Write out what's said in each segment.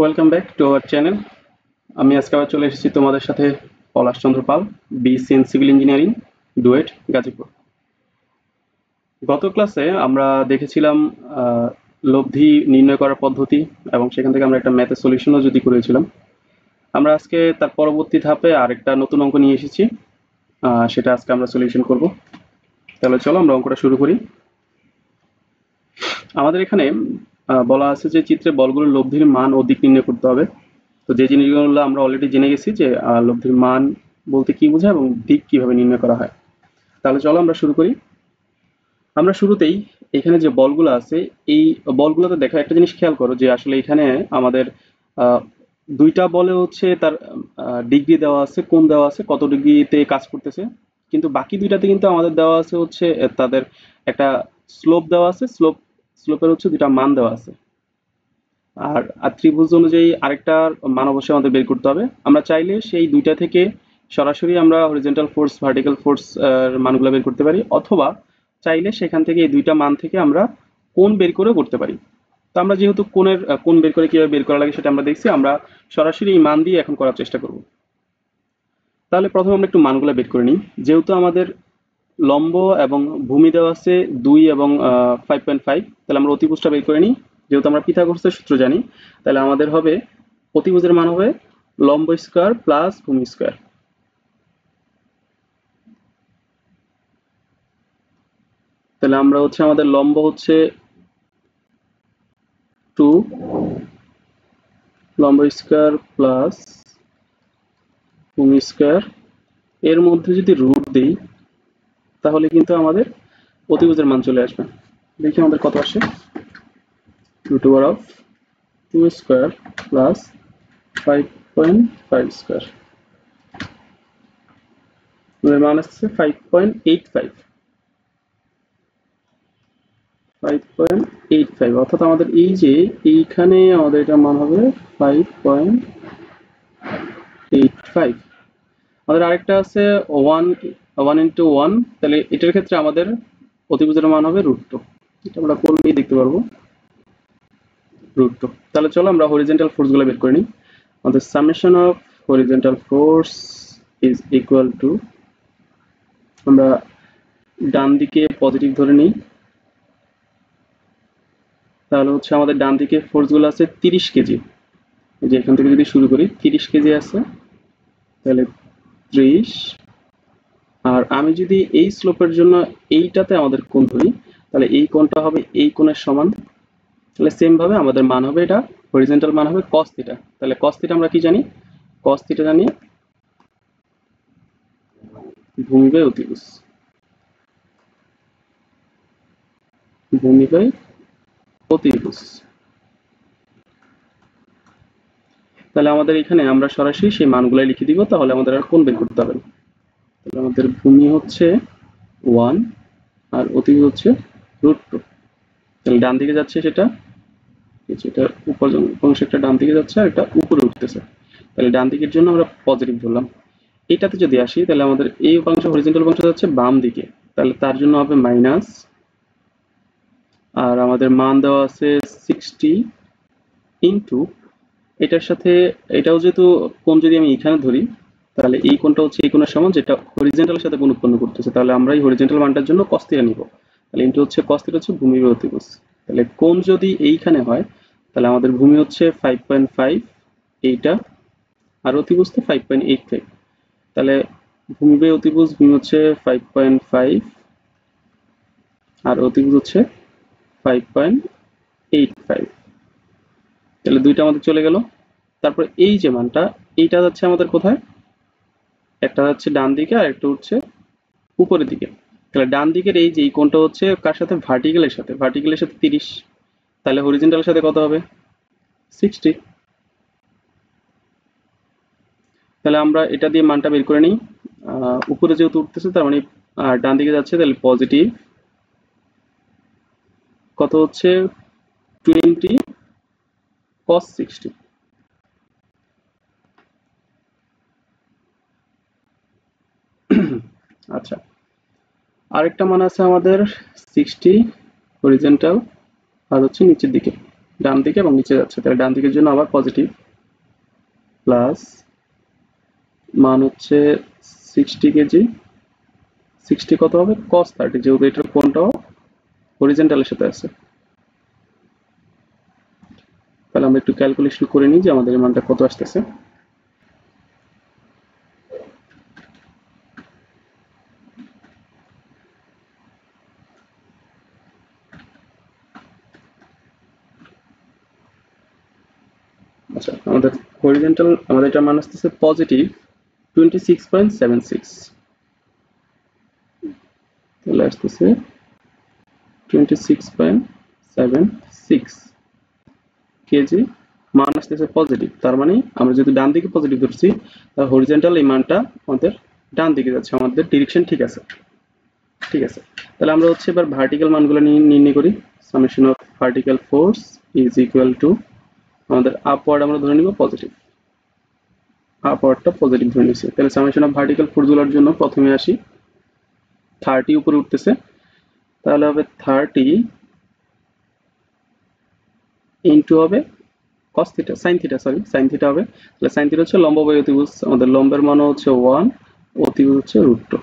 Welcome back to our channel. আমি আজকে আবার চলে এসেছি তোমাদের সাথে Palash Chandra Pal, BSc in civil engineering, DUET, Gazipur. গত ক্লাসে আমরা দেখেছিলাম লব্ধি নির্ণয় করার পদ্ধতি এবং সেখান থেকে আমরা একটা ম্যাথের সলিউশনও যদি করেছিলাম। আমরা আজকে তার পরবর্তী ধাপে আরেকটা নতুন অঙ্ক নিয়ে এসেছি, সেটা আজকে আমরা সলিউশন করব। তাহলে চলো আমরা অঙ্কটা শুরু করি। আমাদের এখানে বলা আছে যে চিত্রে বলগুলোর লব্ধির মান ও দিক নির্ণয় করতে হবে। তো যে জিনিসগুলো আমরা অলরেডি জেনে গেছি যে লব্ধির মান বলতে কি বোঝায় এবং দিক কিভাবে নির্ণয় করা হয়। তাহলে চলো আমরা শুরু করি। আমরা শুরুতেই এখানে যে বলগুলো আছে এই বলগুলোতে দেখো একটা জিনিস খেয়াল করো যে আসলে এখানে আমাদের দুইটা বলে হচ্ছে তার ডিগ্রি দেওয়া আছে, কোণ দেওয়া আছে, কত ডিগ্রিতে কাজ করতেছে। কিন্তু বাকি দুইটাতে কিন্তু আমাদের দেওয়া আছে হচ্ছে তাদের একটা স্লোপ দেওয়া আছে, স্লোপের হচ্ছে দুইটা মান দেওয়া আছে। আর ত্রিভুজ অনুযায়ী আরেকটার মান অবশ্যই আমাদের বের করতে হবে। আমরা চাইলে সেই দুইটা থেকে সরাসরি আমরা হরিজন্টাল ফোর্স, ভার্টিক্যাল ফোর্স মানগুলো বের করতে পারি, অথবা চাইলে সেখান থেকে এই দুইটা মান থেকে আমরা কোণ বের করে করতে পারি। তো আমরা যেহেতু কোণ বের করে কিভাবে বের করা লাগে সেটা আমরা দেখছি, আমরা সরাসরি এই মান দিয়ে এখন করার চেষ্টা করব। তাহলে প্রথমে আমরা একটু মানগুলো বের করে নিই। যেহেতু আমাদের লম্ব এবং ভূমি দেওয়া আছে 2 এবং 5.5, তাহলে আমরা অতিভুজটা বের করে নিই। যেহেতু আমরা পিথাগোরাসের সূত্র জানি, তাহলে আমাদের হবে অতিভুজের মান হবে লম্ব স্কয়ার প্লাস ভূমি স্কয়ার। তাহলে আমরা হচ্ছে আমাদের লম্ব হচ্ছে 2 লম্ব স্কয়ার প্লাস ভূমি স্কয়ার, এর মধ্যে যদি রুট দিই তাহলে কিন্তু আমাদের অতিভুজের মান চলে আসবে। দেখি আমাদের কত আসে। Root over of 2 square plus 5.5 square, এর মান আসছে 5.85, অর্থাৎ আমাদের এই যে এইখানে আমাদের এটার মান হবে 5.85। আমাদের আরেকটা আছে 1 ইন্টু 1, তাহলে এটার ক্ষেত্রে আমাদের অতিভুজের মান হবে √2। এটা আমরা করলেই দেখতে পারবো √2। তাহলে চলো আমরা হরিজন্টাল ফোর্সগুলো বের করে নিই। আমাদের summation of horizontal force is equal two, আমরা ডান দিকে পজিটিভ ধরে নিই, তাহলে হচ্ছে আমাদের ডান দিকে ফোর্সগুলো আছে 30 কেজি। যে এখান থেকে যদি শুরু করি 30 কেজি আছে, তাহলে 30। আর আমি যদি এই স্লোপের জন্য এইটাতে আমাদের কোণ ধরি, তাহলে এই কোণটা হবে এই কোণের সমান। তাহলে সেম ভাবে আমাদের মান হবে, এটা হরিজন্টাল মান হবে cos থিটা। তাহলে cos থিটা আমরা কি জানি? cos থিটা জানি ভূমি বাই অতিভুজ, ভূমি বাই অতিভুজ। তাহলে আমাদের এখানে আমরা সরাসরি সেই মানগুলাই লিখে দিব, তাহলে আমাদের আর কোণ বের করতে হবে না। তাহলে আমাদের ভূমি হচ্ছে 1 আর অতিভুজ হচ্ছে √2। তাহলে ডান দিকে যাচ্ছে সেটা, এটা উপর অংশ একটা ডান দিকে যাচ্ছে আর একটা উপরে উঠতেছে। তাহলে ডান দিকের জন্য আমরা পজিটিভ ধরলাম। এটাতে যদি আসি তাহলে আমাদের এই উপাংশ হরিজন্টাল উপাংশ যাচ্ছে বাম দিকে, তাহলে তার জন্য হবে মাইনাস। আর আমাদের মান দেওয়া আছে 60 ইন্টু এটার সাথে এটাও যেহেতু কোণ যদি আমি এখানে ধরি, তাহলে এই কোণটা হচ্ছে এই কোণের সমান যেটা হরিজন্টালের সাথে কোণ উৎপন্ন করতেছে। তাহলে আমরা এই হরিজন্টাল মানটার জন্য cos থিটা নিব। তাহলে ইন্টু হচ্ছে cos থিটা হচ্ছে ভূমি বাই অতিভুজ। তাহলে কোণ যদি এইখানে হয় তাহলে আমাদের ভূমি হচ্ছে 5.5 এইটা, আর অতিভুজ তো 5.85। তাহলে ভূমি বাই অতিভুজ, ভূমি হচ্ছে 5.5 আর অতিভুজ হচ্ছে 5.85। তাহলে দুইটা আমাদের চলে গেল। তারপর এই যে মানটা, এইটা যাচ্ছে আমাদের কোথায়? একটা যাচ্ছে ডান দিকে আর একটা হচ্ছে উপরের দিকে। তাহলে ডান দিকের এই যে এই কোণটা হচ্ছে কার সাথে? ভার্টিক্যালের সাথে। ভার্টিক্যালের সাথে 30, তাহলে হরিজন্টালের সাথে কত হবে? 60। তাহলে আমরা এটা দিয়ে মানটা বের করে নিই। উপরে যেহেতু উঠতেছে তার মানে ডান দিকে যাচ্ছে, তাহলে পজিটিভ কত হচ্ছে 20 cos 60। আচ্ছা, আরেকটা মান আছে আমাদের 60 হরিজন্টাল আর হচ্ছে নিচের দিকে। ডান দিকে এবং নিচে যাচ্ছে, তাহলে ডান দিকের জন্য আবার পজিটিভ, প্লাস মান হচ্ছে 60 কেজি, 60 কত হবে cos 30, যেহেতু এটার কোণটাও হরিজন্টালের সাথে আছে। তাহলে আমরা একটু ক্যালকুলেশন করে নিই যে আমাদের এই মানটা কত আসতেছে। আচ্ছা, আমাদের হরিজন্টাল আমাদের এটা মান আসতেছে পজিটিভ 26.76, তাহলে আসতেছে 26.76 কেজি মান আসতেছে পজিটিভ। তার মানে আমরা যদি ডান দিকে পজিটিভ ধরছি, তাহলে হরিজন্টাল এই মানটা আমাদের ডান দিকে যাচ্ছে, আমাদের ডিরেকশন ঠিক আছে। ঠিক আছে, তাহলে আমরা হচ্ছে এবার ভার্টিক্যাল মানগুলো নির্ণয় করি। Summation of vertical force is equal two, আমাদের আপওয়ার্ড আমরা ধরে নিব পজিটিভ, আপওয়ার্ডটা পজিটিভ ধরে নিচ্ছি। তাহলে সামেশন অফ ভার্টিক্যাল ফোর্সগুলোর জন্য প্রথমে আসি, 30 উপরে উঠতেছে, তাহলে হবে 30 ইন্টু হবে cos theta, sin theta, sorry sin theta হবে। তাহলে sin থিটা হচ্ছে লম্ব বাই অতিভুজ, আমাদের লম্বের মান হচ্ছে 1, অতিভুজ হচ্ছে √2।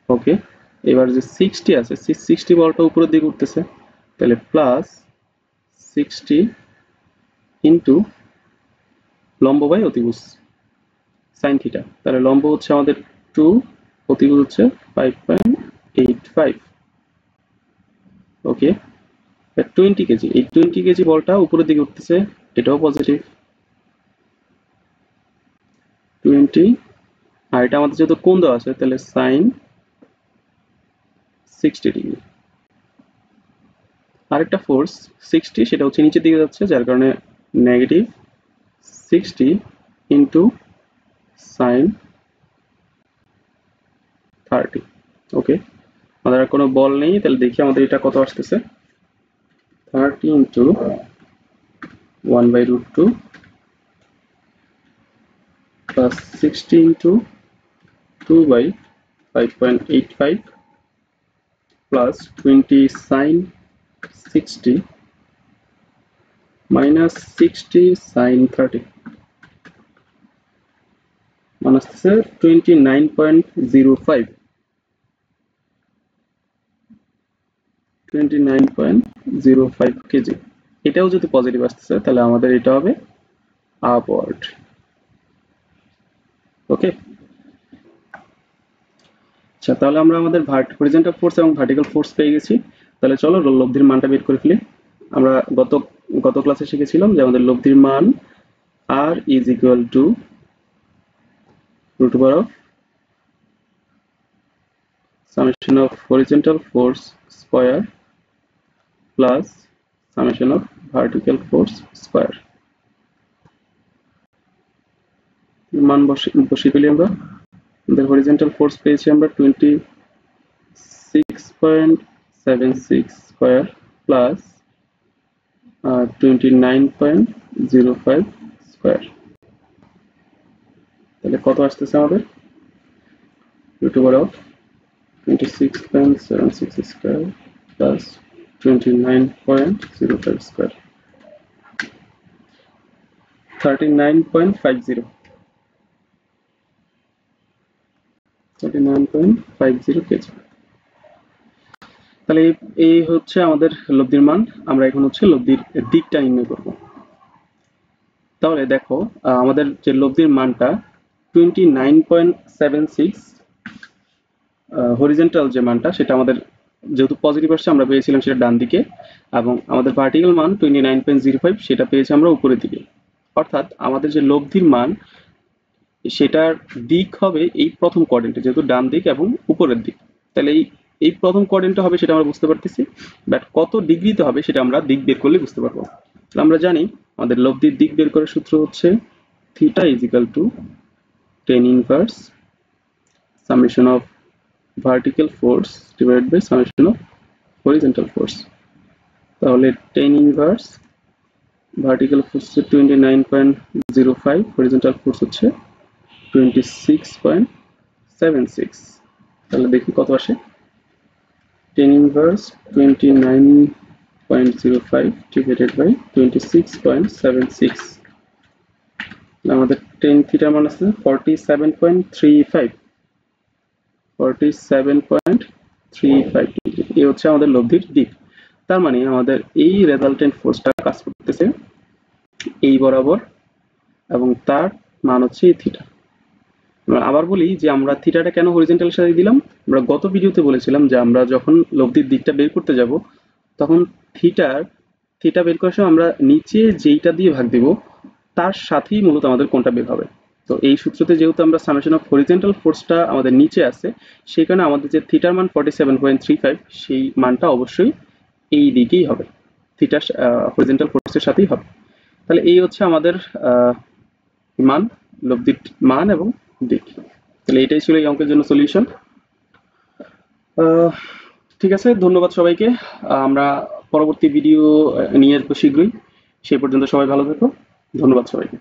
ওকে, এবার যে 60 আছে, 60 বলটা উপরের দিকে উঠতেছে, তাহলে প্লাস 60 ইন্টু লম্ব বাই অতিভুজ sin থিটা, তাহলে লম্ব হচ্ছে আমাদের 2, অতিভুজ হচ্ছে 5.85। ওকে, 20 কেজি, এই 20 কেজি বলটা উপরের দিকে উঠতেছে, এটাও পজিটিভ 20, আর এটা আমাদের যেহেতু কোণ দেওয়া আছে, তাহলে sin 60 ডিগ্রি। আরেকটা ফোর্স 60, সেটা হচ্ছে নিচের দিকে যাচ্ছে, যার কারণে নেগেটিভ 60 ইন্টু sin 30। ওকে, আমাদের আর কোনো বল নেই, তাহলে দেখি আমাদের এটা কত আসতেছে। 30 into 1/√2 plus 60 into 2/5.85 plus 20 sin 60 minus 60 sin 30, মান আসতেছে 29.05, 29.05 কেজি। এটাও যদি পজিটিভ আসতেছে, তাহলে আমাদের এটা হবে আপওয়ার্ড। ওকে, আচ্ছা, তাহলে আমরা আমাদের হরিজন্টাল ফোর্স এবং ভার্টিক্যাল ফোর্স পেয়ে গেছি। তাহলে চলো লব্ধির মানটা বের করে ফেলি। আমরা গত ক্লাসে শিখেছিলাম যে আমাদের লব্ধির মান r is equal to root over of summation of horizontal force square plus summation of vertical force square। মান বসিয়ে ফেলি আমরা। আমাদের horizontal force পেয়েছি আমরা 26.76 স্কয়ার প্লাস 29.05 স্কয়ার, তাহলে কত আসতেছে আমাদের root over of 26.76 square plus 29.05 square, 39.50 KG. তাহলে এই হচ্ছে আমাদের লব্ধির মান। আমরা এখন হচ্ছে লব্ধির দিকটা নির্ণয় করব। তাহলে দেখো, আমাদের যে লব্ধির মানটা 29.76, হরিজন্টাল যে মানটা সেটা আমাদের যেহেতু পজিটিভ আসছে, আমরা পেয়েছিলাম সেটা ডান দিকে, এবং আমাদের ভার্টিক্যাল মান 29.05 সেটা পেয়েছি আমরা উপরের দিকে। অর্থাৎ আমাদের যে লব্ধির মান সেটার দিক হবে এই প্রথম কোয়াড্রেন্টে, যেহেতু ডান দিক এবং উপরের দিক, তাহলে এই প্রথম কোয়াড্রেন্টে হবে সেটা আমরা বুঝতে পারতেছি, বাট কত ডিগ্রিতে হবে সেটা আমরা দিক বের করলে বুঝতে পারবো। আমরা জানি আমাদের লব্ধির দিক বের করার সূত্র হচ্ছে theta is equal to tan inverse summation of vertical force divided by summation of horizontal force. তাহলে tan ইনভার্স ভার্টিক্যাল ফোর্স হচ্ছে 29.05, হরিজন্টাল ফোর্স হচ্ছে 26.76, তাহলে দেখি কত আসে। tan ইনভার্স 29 0.05 divided by 26.76, আমাদের tan থিটার মান আছে 47.35 ডিগ্রি। এই হচ্ছে আমাদের লব্ধির দিক। তার মানে আমাদের এই রেজাল্টেন্ট ফোর্সটা কাজ করতেছে এই বরাবর এবং তার মান হচ্ছে এই থিটা। আবার বলি যে আমরা থিটাটা কেন হরিজন্টাল সাথে দিলাম। আমরা গত ভিডিওতে বলেছিলাম যে আমরা যখন লব্ধির দিকটা বের করতে যাব তখন থিটা বের করার সময় আমরা নিচে যেইটা দিয়ে ভাগ দেব তার সাথেই মূলত আমাদের কোণটা বের হবে। তো এই সূত্রতে যেহেতু আমরা সামেশন অফ হরিজন্টাল ফোর্সটা আমাদের নিচে আছে, সেই কারণে আমাদের যে থিটার মান 47.35 সেই মানটা অবশ্যই এই দিকেই হবে, থিটা হরিজন্টাল ফোর্সের সাথেই হবে। তাহলে এই হচ্ছে আমাদের মান, লব্ধির মান এবং দিক। তাহলে এটাই ছিল এই অঙ্কের জন্য সলিউশন। ঠিক আছে, ধন্যবাদ সবাইকে। আমরা পরবর্তী ভিডিও নিয়ে আসবো শীঘ্রই। সেই পর্যন্ত সবাই ভালো থেকো। ধন্যবাদ সবাইকে।